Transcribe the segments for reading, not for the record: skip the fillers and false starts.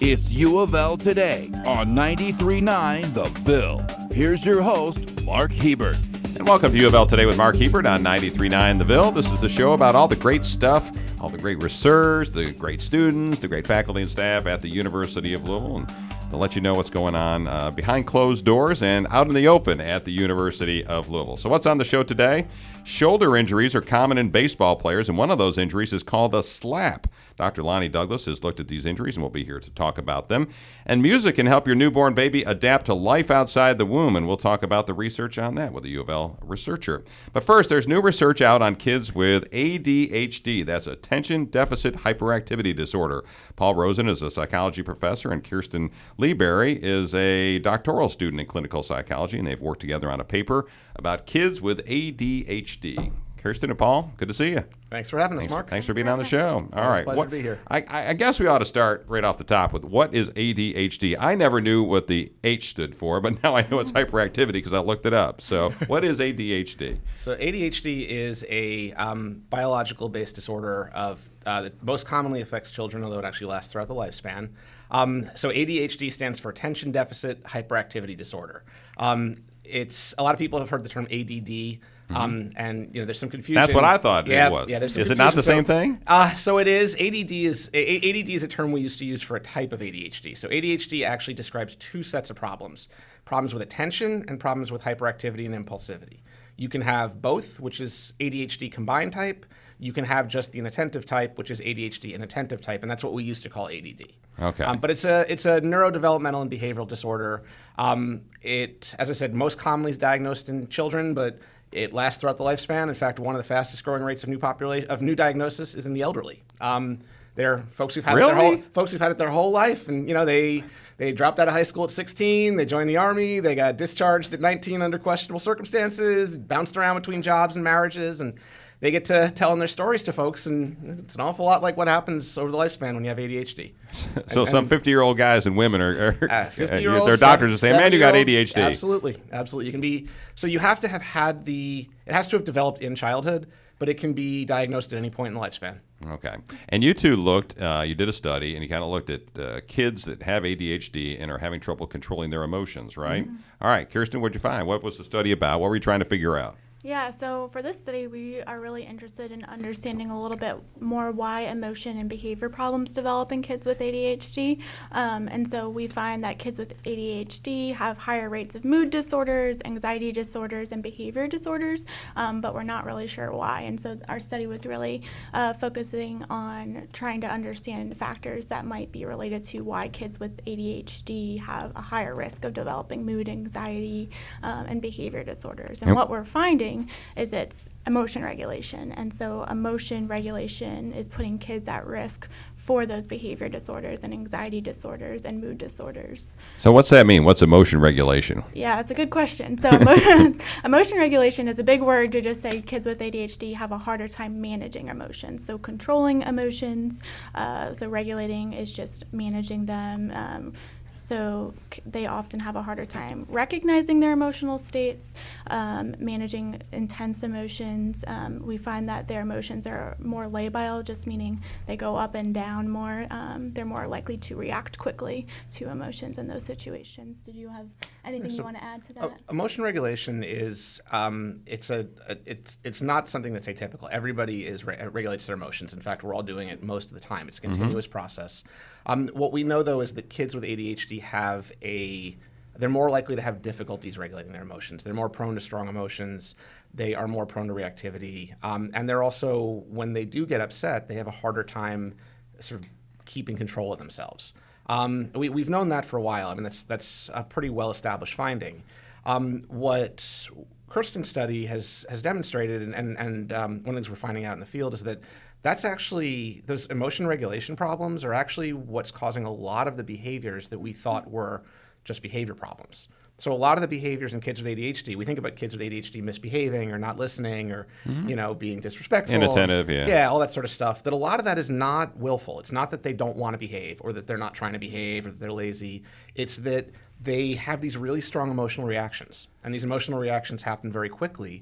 It's UofL Today on 93.9 The Ville. Here's your host, Mark Hebert. And welcome to UofL Today with Mark Hebert on 93.9 The Ville. This is the show about all the great stuff, all the great research, the great students, the great faculty and staff at the University of Louisville, and to let you know what's going on behind closed doors and out in the open at the University of Louisville. So what's on the show today? Shoulder injuries are common in baseball players, and one of those injuries is called a slap. Dr. Lonnie Douglas has looked at these injuries and will be here to talk about them. And music can help your newborn baby adapt to life outside the womb, and we'll talk about the research on that with a UofL researcher. But first, there's new research out on kids with ADHD. That's Attention Deficit Hyperactivity Disorder. Paul Rosen is a psychology professor, and Kirsten Leaberry is a doctoral student in clinical psychology, and they've worked together on a paper about kids with ADHD. Kirsten and Paul, good to see you. Thanks for having us, Mark. Thanks for being on the show. All right. It's a pleasure to be here. I guess we ought to start right off the top with what is ADHD? I never knew what the H stood for, but now I know it's hyperactivity because I looked it up. So what is ADHD? So ADHD is a biological-based disorder that most commonly affects children, although it actually lasts throughout the lifespan. So ADHD stands for Attention Deficit Hyperactivity Disorder. It's a lot of people have heard the term ADD. And there's some confusion. That's what I thought it was. Yeah, there's some Is it not the same thing? So it is. ADD is a term we used to use for a type of ADHD. So ADHD actually describes two sets of problems: problems with attention and problems with hyperactivity and impulsivity. You can have both, which is ADHD combined type. You can have just the inattentive type, which is ADHD inattentive type, and that's what we used to call ADD. Okay. But it's a neurodevelopmental and behavioral disorder. It, as I said, most commonly is diagnosed in children, but it lasts throughout the lifespan. In fact, one of the fastest growing rates of new diagnosis is in the elderly. They're folks who've had it their whole life, and they dropped out of high school at 16, they joined the Army, they got discharged at 19 under questionable circumstances, bounced around between jobs and marriages, and they get to telling their stories to folks, and it's an awful lot like what happens over the lifespan when you have ADHD. So some 50-year-old guys and women are 50-year-olds, their doctors are saying, man, you got ADHD. Absolutely. You can be, so you have to have had it has to have developed in childhood, but it can be diagnosed at any point in the lifespan. Okay. And you two you did a study, and you kind of looked at kids that have ADHD and are having trouble controlling their emotions, right? Mm-hmm. All right, Kirsten, what'd you find? What was the study about? What were you trying to figure out? Yeah, so for this study, we are really interested in understanding a little bit more why emotion and behavior problems develop in kids with ADHD. And so we find that kids with ADHD have higher rates of mood disorders, anxiety disorders, and behavior disorders, but we're not really sure why. And so our study was really focusing on trying to understand factors that might be related to why kids with ADHD have a higher risk of developing mood, anxiety, and behavior disorders. And what we're finding is it's emotion regulation. And so emotion regulation is putting kids at risk for those behavior disorders and anxiety disorders and mood disorders. So what's that mean? What's emotion regulation? Yeah, that's a good question. So emotion regulation is a big word to just say kids with ADHD have a harder time managing emotions. So controlling emotions, so regulating is just managing them. So they often have a harder time recognizing their emotional states, managing intense emotions. We find that their emotions are more labile, just meaning they go up and down more. They're more likely to react quickly to emotions in those situations. Did you have anything you want to add to that? Emotion regulation is it's not something that's atypical. Everybody regulates their emotions. In fact, we're all doing it most of the time. It's a continuous process. What we know, though, is that kids with ADHD they're more likely to have difficulties regulating their emotions. They're more prone to strong emotions. They are more prone to reactivity. And they're also, when they do get upset, they have a harder time sort of keeping control of themselves. We've known that for a while. I mean, that's a pretty well-established finding. What Kirsten's study has demonstrated, and one of the things we're finding out in the field is that that's actually, those emotion regulation problems are actually what's causing a lot of the behaviors that we thought were just behavior problems. So a lot of the behaviors in kids with ADHD, we think about kids with ADHD misbehaving or not listening or being disrespectful. Inattentive, Yeah, all that sort of stuff. That a lot of that is not willful. It's not that they don't want to behave or that they're not trying to behave or that they're lazy. It's that they have these really strong emotional reactions. And these emotional reactions happen very quickly.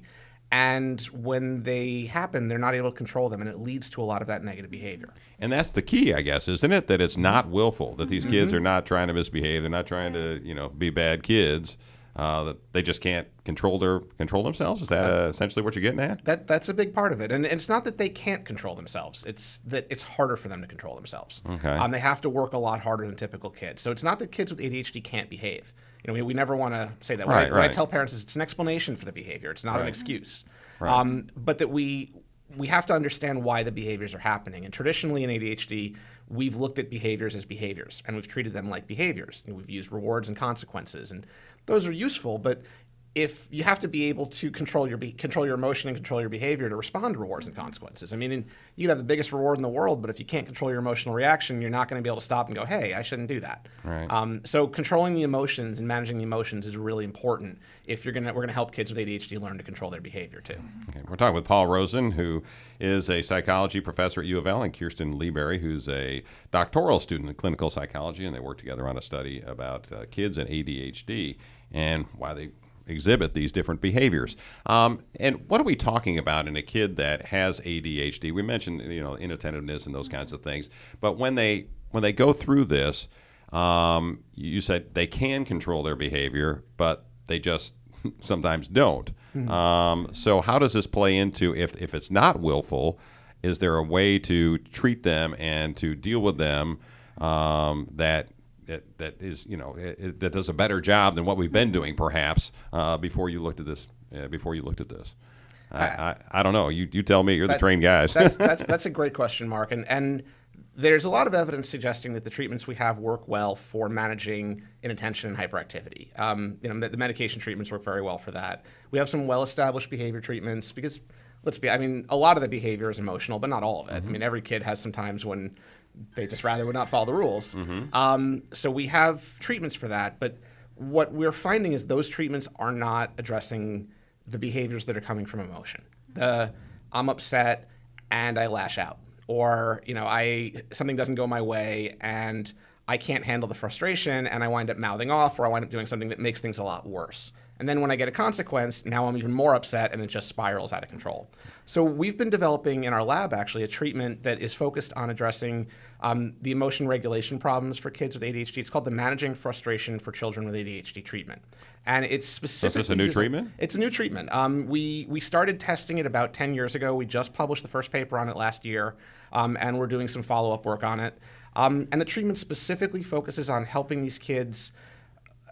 And when they happen, they're not able to control them, and it leads to a lot of that negative behavior. And that's the key, I guess, isn't it? That it's not willful, that these kids are not trying to misbehave. They're not trying to, be bad kids. That they just can't control themselves. Is that essentially what you're getting at? That's a big part of it. And it's not that they can't control themselves. It's that it's harder for them to control themselves. Okay. They have to work a lot harder than typical kids. So it's not that kids with ADHD can't behave. We never want to say that. Right, What I tell parents is it's an explanation for the behavior. It's not an excuse. Right. But that we have to understand why the behaviors are happening. And traditionally in ADHD, we've looked at behaviors as behaviors, and we've treated them like behaviors. We've used rewards and consequences, and those are useful, but if you have to be able to control your emotion and control your behavior to respond to rewards and consequences. You can have the biggest reward in the world, but if you can't control your emotional reaction, you're not going to be able to stop and go, hey, I shouldn't do that. Right. So controlling the emotions and managing the emotions is really important if we're going to help kids with ADHD learn to control their behavior too. Okay. We're talking with Paul Rosen, who is a psychology professor at UofL, and Kirsten Leaberry, who's a doctoral student in clinical psychology, and they work together on a study about kids and ADHD and why they exhibit these different behaviors. And what are we talking about in a kid that has ADHD? We mentioned, inattentiveness and those kinds of things. But when they go through this, you said they can control their behavior, but they just sometimes don't. Mm-hmm. So how does this play into if it's not willful? Is there a way to treat them and to deal with them that is, that does a better job than what we've been doing, perhaps, before you looked at this? I don't know. You tell me. You're the trained guys. That's a great question, Mark. And there's a lot of evidence suggesting that the treatments we have work well for managing inattention and hyperactivity. The medication treatments work very well for that. We have some well-established behavior treatments because, a lot of the behavior is emotional, but not all of it. Mm-hmm. Every kid has some times when they just rather would not follow the rules. Mm-hmm. So we have treatments for that, but what we're finding is those treatments are not addressing the behaviors that are coming from emotion. I'm upset and I lash out, or something doesn't go my way and I can't handle the frustration and I wind up mouthing off, or I wind up doing something that makes things a lot worse. And then when I get a consequence, now I'm even more upset and it just spirals out of control. So we've been developing in our lab actually a treatment that is focused on addressing the emotion regulation problems for kids with ADHD. It's called the Managing Frustration for Children with ADHD treatment. And it's specifically... So is this a new treatment? It's a new treatment. We started testing it about 10 years ago. We just published the first paper on it last year, and we're doing some follow-up work on it. And the treatment specifically focuses on helping these kids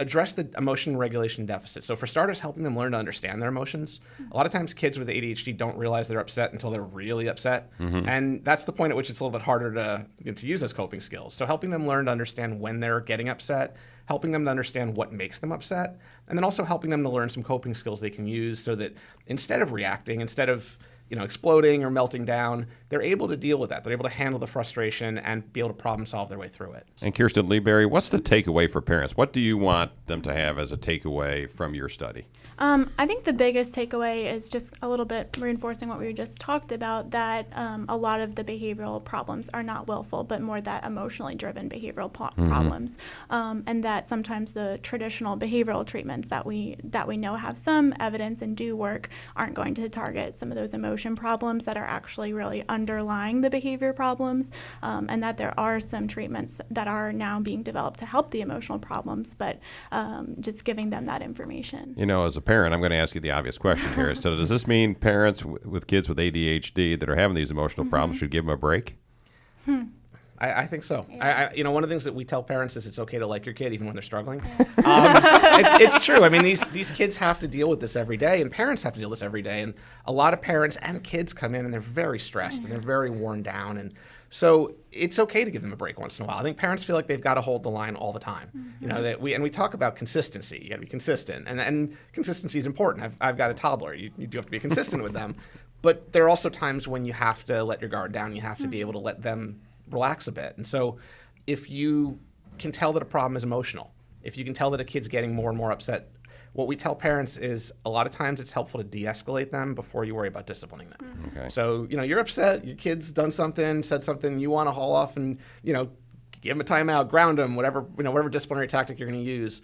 address the emotion regulation deficit. So for starters, helping them learn to understand their emotions. A lot of times kids with ADHD don't realize they're upset until they're really upset. Mm-hmm. And that's the point at which it's a little bit harder to use as coping skills. So helping them learn to understand when they're getting upset, helping them to understand what makes them upset, and then also helping them to learn some coping skills they can use so that instead of reacting, instead of exploding or melting down, they're able to deal with that. They're able to handle the frustration and be able to problem solve their way through it. And Kirsten Leaberry, what's the takeaway for parents? What do you want them to have as a takeaway from your study? I think the biggest takeaway is just a little bit reinforcing what we just talked about, that a lot of the behavioral problems are not willful, but more that emotionally driven behavioral problems, and that sometimes the traditional behavioral treatments that we know have some evidence and do work aren't going to target some of those emotion problems that are actually really underlying the behavior problems, and that there are some treatments that are now being developed to help the emotional problems, but just giving them that information. As a parent, I'm going to ask you the obvious question here. So does this mean parents with kids with ADHD that are having these emotional problems should give them a break? I think so. Yeah. One of the things that we tell parents is it's okay to like your kid even when they're struggling. It's true. These kids have to deal with this every day, and parents have to deal with this every day. And a lot of parents and kids come in and they're very stressed and they're very worn down. And so it's okay to give them a break once in a while. I think parents feel like they've got to hold the line all the time. Mm-hmm. We talk about consistency. You got to be consistent, and consistency is important. I've got a toddler. You do have to be consistent with them, but there are also times when you have to let your guard down. You have to be able to let them relax a bit. And so if you can tell that a problem is emotional, if you can tell that a kid's getting more and more upset, what we tell parents is a lot of times it's helpful to de-escalate them before you worry about disciplining them. Okay. So, you're upset, your kid's done something, said something, you want to haul off and, give them a timeout, ground them, whatever disciplinary tactic you're going to use.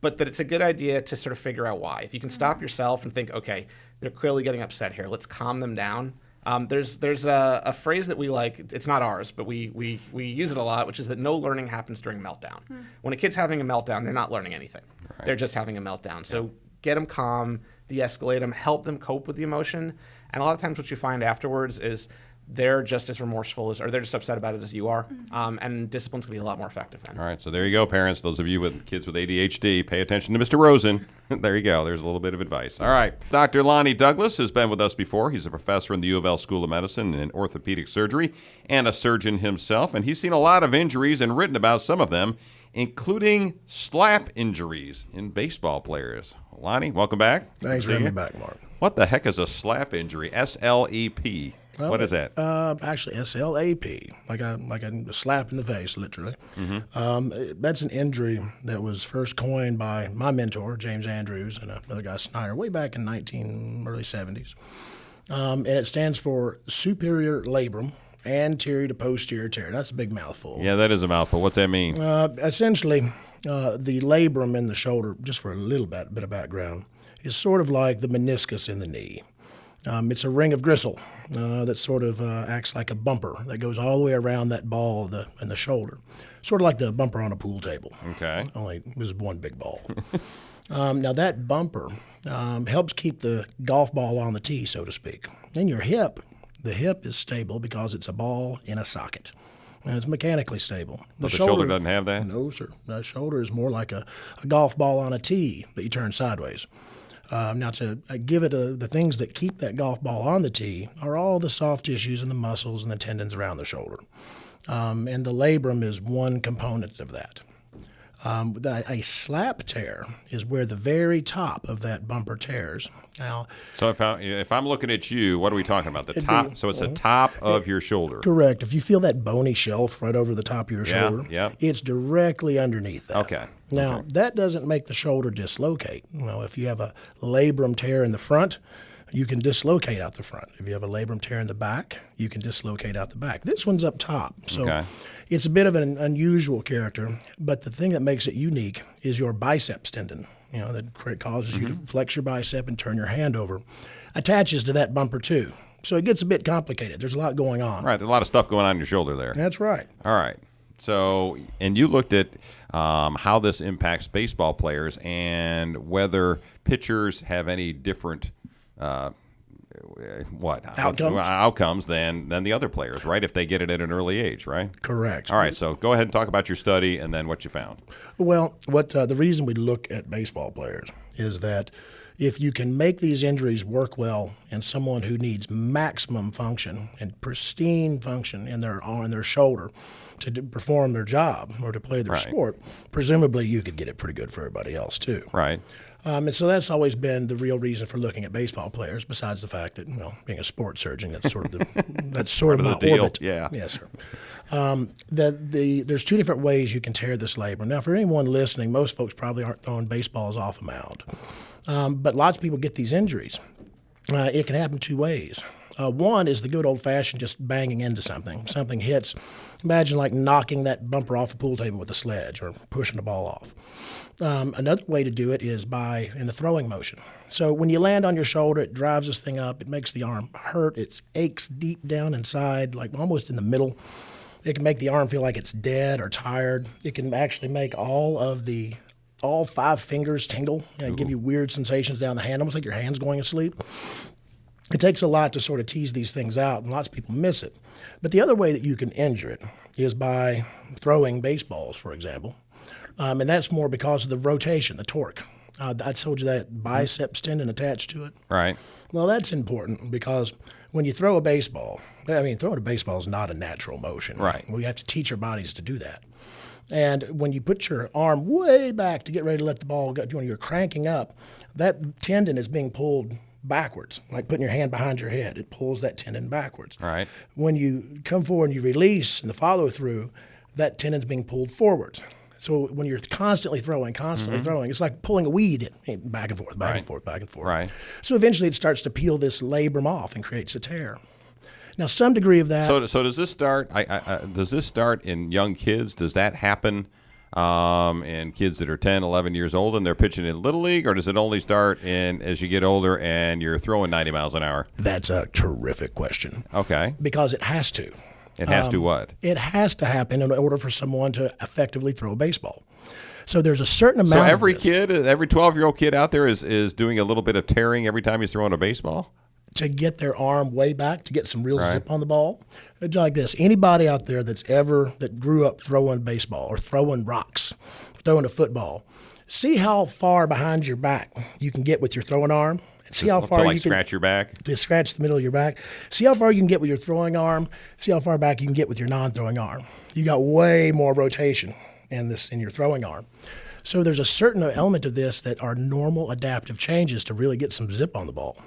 but that it's a good idea to sort of figure out why. If you can stop yourself and think, okay, they're clearly getting upset here. Let's calm them down. There's a phrase that we like. It's not ours, but we use it a lot, which is that no learning happens during meltdown. When a kid's having a meltdown, they're not learning anything. Right. They're just having a meltdown. So get them calm, de-escalate them, help them cope with the emotion. And a lot of times what you find afterwards is they're just as remorseful or they're just upset about it as you are. And discipline's going to be a lot more effective then. All right, so there you go, parents. Those of you with kids with ADHD, pay attention to Mr. Rosen. There you go. There's a little bit of advice. All right. Dr. Lonnie Douglas has been with us before. He's a professor in the UofL School of Medicine and orthopedic surgery and a surgeon himself. And he's seen a lot of injuries and written about some of them, including slap injuries in baseball players. Lonnie, welcome back. Thanks for having me back, Mark. What the heck is a slap injury? SLEP. Well, what is that? Actually, SLAP, like a slap in the face, literally. That's an injury that was first coined by my mentor, James Andrews, and another guy, Snyder, way back in early 70s. And it stands for superior labrum anterior to posterior tear. That's a big mouthful. Yeah, that is a mouthful. What's that mean? Essentially, the labrum in the shoulder, just for a little bit of background, is sort of like the meniscus in the knee. It's a ring of gristle that sort of acts like a bumper that goes all the way around that ball in the shoulder, sort of like the bumper on a pool table. Okay. Only there's one big ball. Now that bumper helps keep the golf ball on the tee, so to speak. In your hip, the hip is stable because it's a ball in a socket. And it's mechanically stable. But the shoulder doesn't have that? No, sir. The shoulder is more like a golf ball on a tee that you turn sideways. Now, to give it the things that keep that golf ball on the tee are all the soft tissues and the muscles and the tendons around the shoulder. And the labrum is one component of that. A slap tear is where the very top of that bumper tears. Now, so if I'm looking at you, what are we talking about? The top. So it's the top of your shoulder. Correct. If you feel that bony shelf right over the top of your shoulder, it's directly underneath that. Okay. Now, that doesn't make the shoulder dislocate. If you have a labrum tear in the front, you can dislocate out the front. If you have a labrum tear in the back, you can dislocate out the back. This one's up top. So it's a bit of an unusual character, but the thing that makes it unique is your biceps tendon, that causes you to flex your bicep and turn your hand over, attaches to that bumper too. So it gets a bit complicated. There's a lot going on. Right. There's a lot of stuff going on in your shoulder there. That's right. All right. So, and you looked at how this impacts baseball players and whether pitchers have any different outcomes than the other players, right? If they get it at an early age, right? Correct. All right. So go ahead and talk about your study and then what you found. Well, the reason we look at baseball players is that if you can make these injuries work well in someone who needs maximum function and pristine function in their shoulder to perform their job or to play their sport, presumably you could get it pretty good for everybody else too. Right. And so that's always been the real reason for looking at baseball players, besides the fact that, being a sports surgeon, that's sort of my deal. orbit. Yeah. Yes, sir. There's two different ways you can tear this labrum. Now, for anyone listening, most folks probably aren't throwing baseballs off a mound. But lots of people get these injuries. It can happen two ways. One is the good old-fashioned just banging into something. Something hits. Imagine like knocking that bumper off a pool table with a sledge or pushing the ball off. Another way to do it is in the throwing motion. So when you land on your shoulder, it drives this thing up. It makes the arm hurt. It aches deep down inside, like almost in the middle. It can make the arm feel like it's dead or tired. It can actually make all 5 fingers tingle and give you weird sensations down the hand, almost like your hand's going to sleep. It takes a lot to sort of tease these things out, and lots of people miss it. But the other way that you can injure it is by throwing baseballs, for example. And that's more because of the rotation, the torque. I told you that biceps tendon attached to it. Right. Well, that's important because when you throw a baseball, throwing a baseball is not a natural motion. Right. We have to teach our bodies to do that. And when you put your arm way back to get ready to let the ball go, when you're cranking up, that tendon is being pulled backwards, like putting your hand behind your head. It pulls that tendon backwards. All right. When you come forward and you release and the follow through, that tendon's being pulled forwards. So when you're constantly throwing, it's like pulling a weed back and forth, back and forth, back and forth. Right. So eventually it starts to peel this labrum off and creates a tear. Now, some degree of that. So does this start? Does this start in young kids? Does that happen and kids that are 10, 11 years old and they're pitching in Little League, or does it only start as you get older and you're throwing 90 miles an hour? That's a terrific question. Okay. Because it has to. It has to what? It has to happen in order for someone to effectively throw a baseball. So there's a certain amount. So every of this. kid, every 12-year-old kid out there is doing a little bit of tearing every time he's throwing a baseball? To get their arm way back, to get some real zip on the ball. It's like this. Anybody out there that grew up throwing baseball or throwing rocks, throwing a football, see how far behind your back you can get with your throwing arm. And see how far you can scratch your back. To scratch the middle of your back. See how far you can get with your throwing arm. See how far back you can get with your non-throwing arm. You got way more rotation in your throwing arm. So there's a certain element of this that are normal adaptive changes to really get some zip on the ball.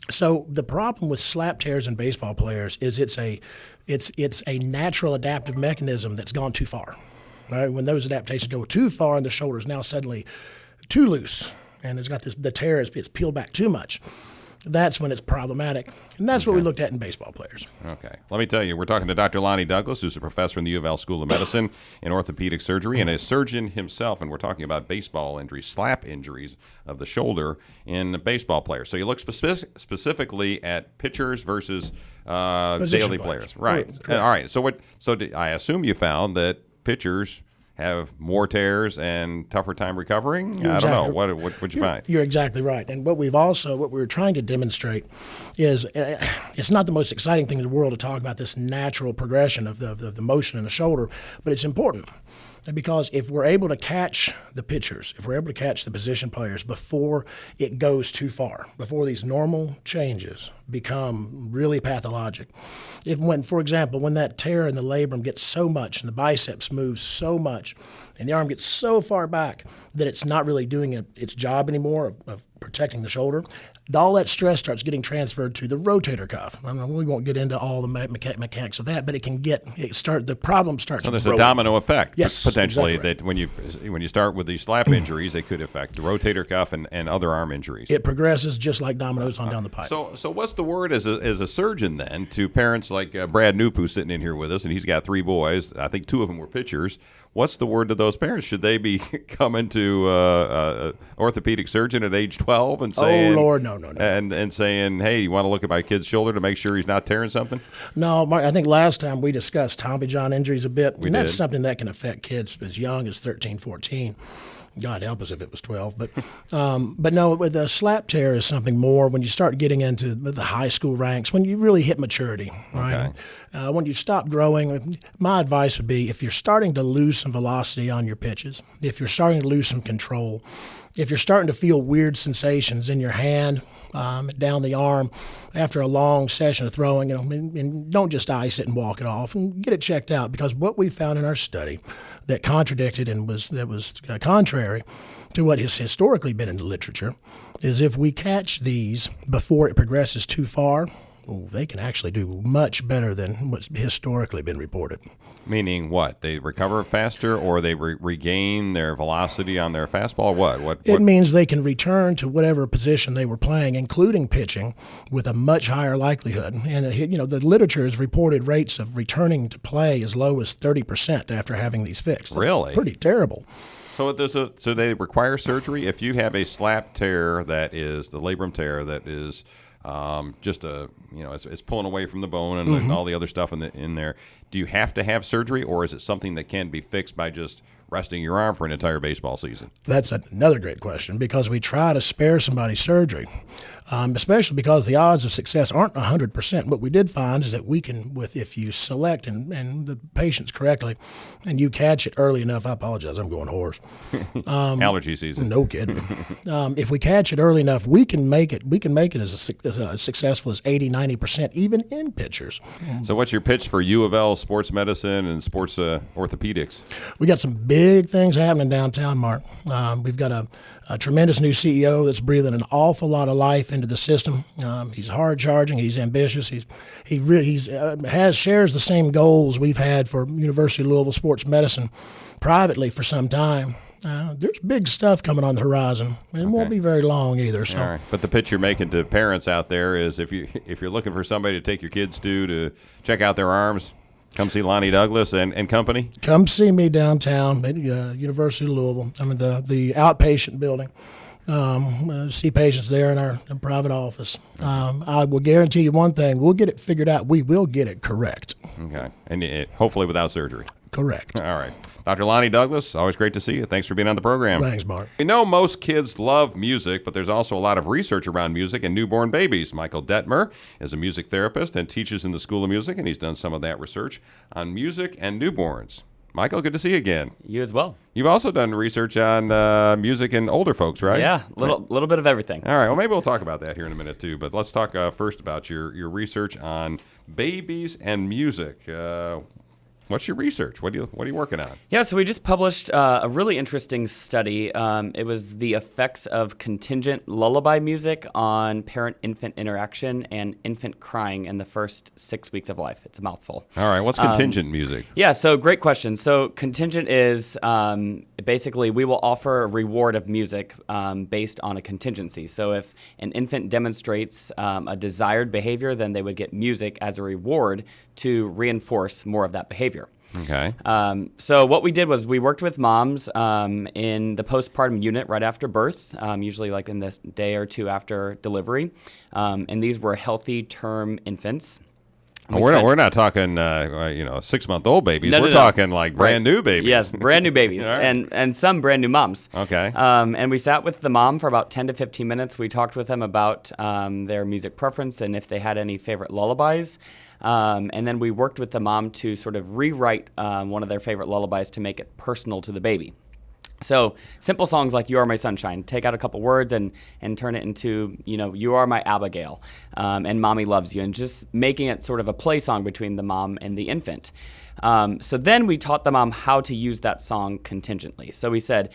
So the problem with slap tears in baseball players is it's a natural adaptive mechanism that's gone too far. Right? When those adaptations go too far and the shoulder is now suddenly too loose and it's got the tear it's peeled back too much, that's when it's problematic. And that's what we looked at in baseball players. Okay. Let me tell you, we're talking to Dr. Lonnie Douglas, who's a professor in the UofL School of Medicine in orthopedic surgery and a surgeon himself, and we're talking about baseball injuries, slap injuries of the shoulder in baseball players. So you look specifically at pitchers versus daily players. Right. All right. So I assume you found that pitchers have more tears and tougher time recovering? I don't know. What'd you find? You're exactly right. And what we were trying to demonstrate is it's not the most exciting thing in the world to talk about this natural progression of the motion in the shoulder, but it's important. Because if we're able to catch the pitchers, if we're able to catch the position players before it goes too far, before these normal changes become really pathologic, for example, when that tear in the labrum gets so much and the biceps moves so much and the arm gets so far back that it's not really doing its job anymore of protecting the shoulder, all that stress starts getting transferred to the rotator cuff. I mean, we won't get into all the mechanics of that, but the problem starts. So there's growing. a domino effect, yes, potentially, exactly right. that when you start with these slap injuries, they could affect the rotator cuff and other arm injuries. It progresses just like dominoes on down the pipe. So what's the word as a surgeon then to parents like Brad Noop, who's sitting in here with us, and he's got 3 boys. I think 2 of them were pitchers. What's the word to those parents? Should they be coming to an orthopedic surgeon at age 12 and saying, "Oh Lord, no," and saying, "Hey, you want to look at my kid's shoulder to make sure he's not tearing something"? No, Mark, I think last time we discussed Tommy John injuries a bit. That's something that can affect kids as young as 13, 14. God help us if it was 12. But no, with a slap tear is something more when you start getting into the high school ranks, when you really hit maturity, right? Okay. When you stop growing, my advice would be if you're starting to lose some velocity on your pitches, if you're starting to lose some control, if you're starting to feel weird sensations in your hand, down the arm after a long session of throwing, and don't just ice it and walk it off, and get it checked out, because what we found in our study that contradicted and was contrary to what has historically been in the literature is if we catch these before it progresses too far, they can actually do much better than what's historically been reported. Meaning what? They recover faster, or they regain their velocity on their fastball? What? It means they can return to whatever position they were playing, including pitching, with a much higher likelihood. And the literature has reported rates of returning to play as low as 30% after having these fixed. That's really? Pretty terrible. So they require surgery if you have a slap tear that is the labrum tear that is it's pulling away from the bone and all the other stuff in there. Do you have to have surgery, or is it something that can be fixed by just resting your arm for an entire baseball season? That's another great question, because we try to spare somebody surgery, especially because the odds of success aren't 100%. What we did find is that we can, if you select and the patients correctly, and you catch it early enough. I apologize, I'm going hoarse. Allergy season. No kidding. If we catch it early enough, we can make it as successful as 80-90%, even in pitchers. So what's your pitch for UofL sports medicine and sports orthopedics? We got some big things happening downtown, Mark. We've got a tremendous new CEO that's breathing an awful lot of life into the system. He's hard charging. He's ambitious. He shares the same goals we've had for University of Louisville sports medicine privately for some time. There's big stuff coming on the horizon, and it won't be very long either. So. All right. But the pitch you're making to parents out there is if you're looking for somebody to take your kids to check out their arms, Come see Lonnie Douglas and company. Come see me downtown at University of Louisville. I'm in the outpatient building. See patients there in our private office. I will guarantee you one thing: we'll get it figured out. We will get it correct. Okay, and hopefully without surgery. Correct. All right. Dr. Lonnie Douglas, always great to see you. Thanks for being on the program. Thanks, Mark. We know most kids love music, but there's also a lot of research around music and newborn babies. Michael Detmer is a music therapist and teaches in the School of Music, and he's done some of that research on music and newborns. Michael, good to see you again. You as well. You've also done research on music and older folks, right? Yeah, little bit of everything. All right. Well, maybe we'll talk about that here in a minute too. But let's talk first about your research on babies and music. What's your research? What are you working on? Yeah, so we just published a really interesting study. It was the effects of contingent lullaby music on parent-infant interaction and infant crying in the first 6 weeks of life. It's a mouthful. All right. What's contingent music? Yeah, so great question. So contingent is basically we will offer a reward of music based on a contingency. So if an infant demonstrates a desired behavior, then they would get music as a reward to reinforce more of that behavior. Okay. So what we did was we worked with moms in the postpartum unit right after birth, usually like in the day or two after delivery. And these were healthy term infants. We're not talking 6-month-old babies. No, we're talking like brand new babies. Yes, brand new babies, Right. and some brand new moms. Okay. And we sat with the mom for about 10 to 15 minutes. We talked with them about their music preference and if they had any favorite lullabies. And then we worked with the mom to sort of rewrite one of their favorite lullabies to make it personal to the baby. So simple songs like "You Are My Sunshine," take out a couple words and turn it into, "You Are My Abigail," and "Mommy Loves You," and just making it sort of a play song between the mom and the infant. So then we taught the mom how to use that song contingently. So we said,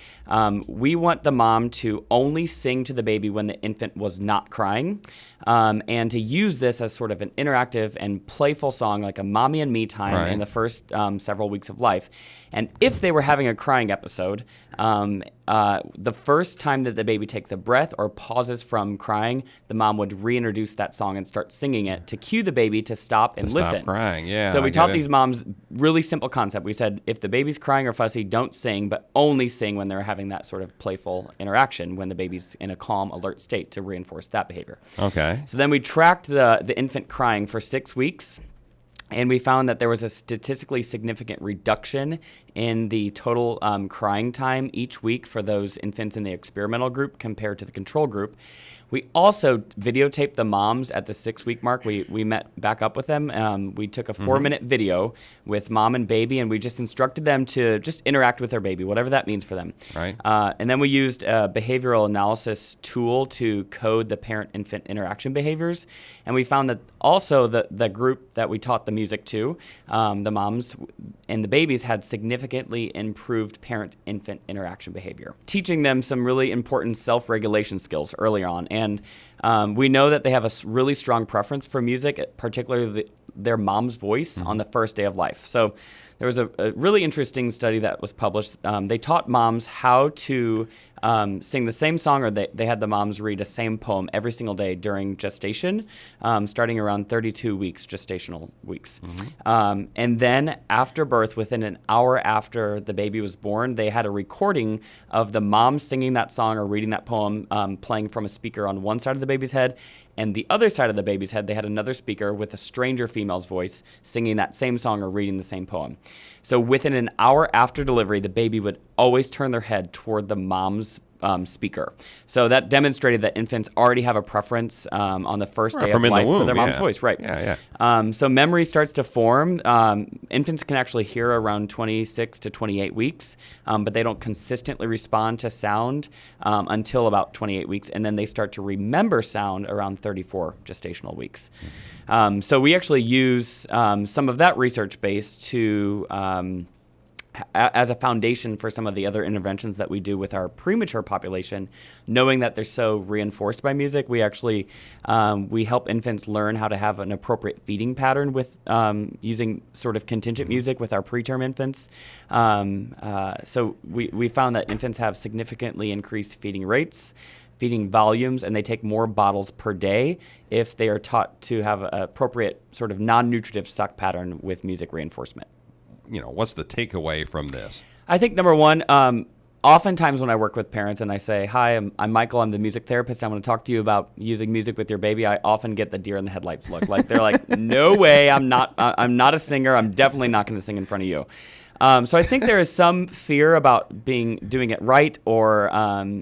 we want the mom to only sing to the baby when the infant was not crying, and to use this as sort of an interactive and playful song, like a mommy and me time in the first several weeks of life. And if they were having a crying episode, the first time that the baby takes a breath or pauses from crying, the mom would reintroduce that song and start singing it to cue the baby to stop and listen. Stop crying, yeah. So we taught these moms really simple concept. We said, if the baby's crying or fussy, don't sing, but only sing when they're having that sort of playful interaction when the baby's in a calm, alert state to reinforce that behavior. Okay. So then we tracked the infant crying for 6 weeks. And we found that there was a statistically significant reduction in the total crying time each week for those infants in the experimental group compared to the control group. We also videotaped the moms at the 6-week mark. We met back up with them. We took a 4-minute video with mom and baby, and we just instructed them to just interact with their baby, whatever that means for them. Right. And then we used a behavioral analysis tool to code the parent-infant interaction behaviors. And we found that also the group that we taught the music to, the moms and the babies, had significantly improved parent-infant interaction behavior, teaching them some really important self-regulation skills early on. And we know that they have a really strong preference for music, particularly their mom's voice on the first day of life. So there was a really interesting study that was published. They taught moms how to sing the same song, or they had the moms read a same poem every single day during gestation, starting around 32 weeks, gestational weeks. And then after birth, within an hour after the baby was born, they had a recording of the mom singing that song or reading that poem, playing from a speaker on one side of the baby's head, and the other side of the baby's head, they had another speaker with a stranger female's voice singing that same song or reading the same poem. So within an hour after delivery, the baby would always turn their head toward the mom's speaker. So that demonstrated that infants already have a preference on the first day of life for their mom's voice. Right. So memory starts to form. Infants can actually hear around 26 to 28 weeks, but they don't consistently respond to sound until about 28 weeks, and then they start to remember sound around 34 gestational weeks. So we actually use some of that research base to as a foundation for some of the other interventions that we do with our premature population, knowing that they're so reinforced by music. We actually we help infants learn how to have an appropriate feeding pattern with using sort of contingent music with our preterm infants. So we found that infants have significantly increased feeding rates, feeding volumes, and they take more bottles per day if they are taught to have an appropriate sort of non-nutritive suck pattern with music reinforcement. What's the takeaway from this? I think number one, oftentimes when I work with parents and I say, hi, I'm Michael, I'm the music therapist, I want to talk to you about using music with your baby, I often get the deer in the headlights look. Like they're like, no way, I'm not a singer, I'm definitely not going to sing in front of you. So I think there is some fear about doing it right or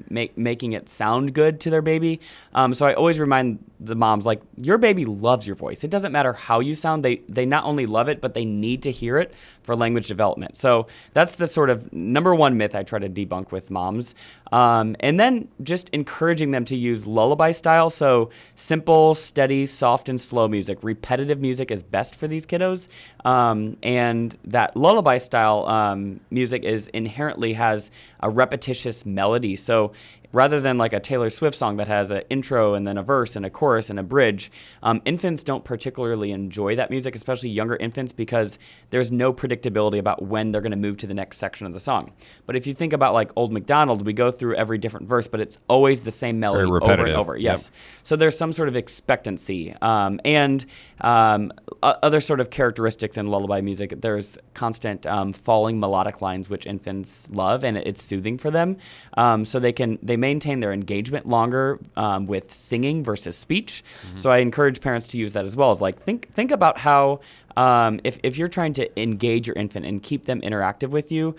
making it sound good to their baby. So I always remind the moms, like, your baby loves your voice. It doesn't matter how you sound. They not only love it, but they need to hear it for language development. So that's the sort of number one myth I try to debunk with moms. And then just encouraging them to use lullaby style. So simple, steady, soft, and slow music. Repetitive music is best for these kiddos. And that lullaby style music inherently has a repetitious melody. So rather than like a Taylor Swift song that has an intro and then a verse and a chorus and a bridge, infants don't particularly enjoy that music, especially younger infants, because there's no predictability about when they're going to move to the next section of the song. But if you think about like Old MacDonald, we go through every different verse, but it's always the same melody over and over. Yes. Yep. So there's some sort of expectancy and other sort of characteristics in lullaby music. There's constant falling melodic lines, which infants love, and it's soothing for them. So they maintain their engagement longer with singing versus speech. Mm-hmm. So I encourage parents to use that as well. As like think about how if you're trying to engage your infant and keep them interactive with you,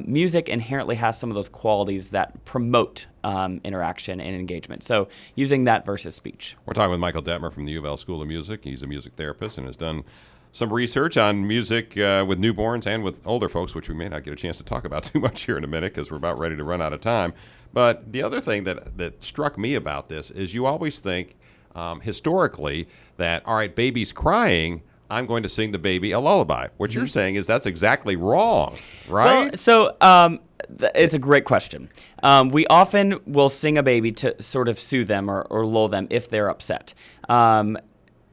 music inherently has some of those qualities that promote interaction and engagement. So using that versus speech. We're talking with Michael Detmer from the UofL School of Music. He's a music therapist and has done some research on music with newborns and with older folks, which we may not get a chance to talk about too much here in a minute because we're about ready to run out of time. But the other thing that struck me about this is you always think historically that, all right, baby's crying, I'm going to sing the baby a lullaby. What you're saying is that's exactly wrong, right? Well, so it's a great question. We often will sing a baby to sort of soothe them or lull them if they're upset.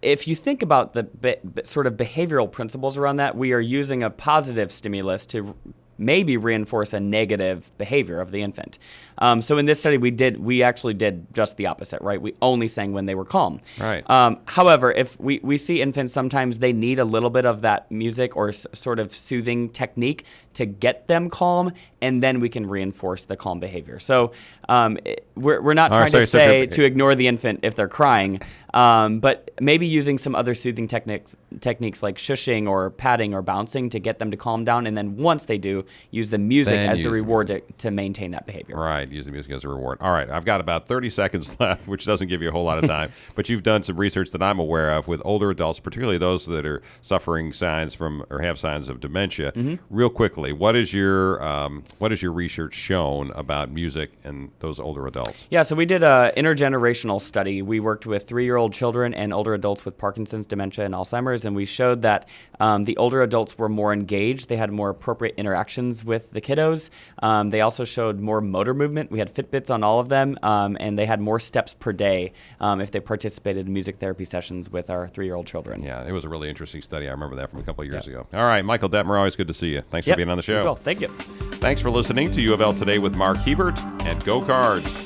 If you think about the sort of behavioral principles around that, we are using a positive stimulus to maybe reinforce a negative behavior of the infant. So in this study, we actually did just the opposite, right? We only sang when they were calm. Right. However, if we see infants, sometimes they need a little bit of that music or sort of soothing technique to get them calm, and then we can reinforce the calm behavior. So we're not trying to say to ignore the infant if they're crying, but maybe using some other soothing techniques like shushing or patting or bouncing to get them to calm down, and then once they do, use the music as the reward to maintain that behavior. Right, use the music as a reward. All right, I've got about 30 seconds left, which doesn't give you a whole lot of time, but you've done some research that I'm aware of with older adults, particularly those that are suffering signs from or have signs of dementia. Mm-hmm. Real quickly, what is your research shown about music and those older adults? Yeah, so we did an intergenerational study. We worked with 3-year-old children and older adults with Parkinson's, dementia, and Alzheimer's, and we showed that the older adults were more engaged. They had more appropriate interactions with the kiddos. They also showed more motor movement. We had Fitbits on all of them, and they had more steps per day if they participated in music therapy sessions with our 3-year-old children. Yeah, it was a really interesting study. I remember that from a couple of years ago. All right, Michael Detmer, always good to see you. Thanks for being on the show. Well, thank you. Thanks for listening to UofL Today with Mark Hebert, and Go Cards.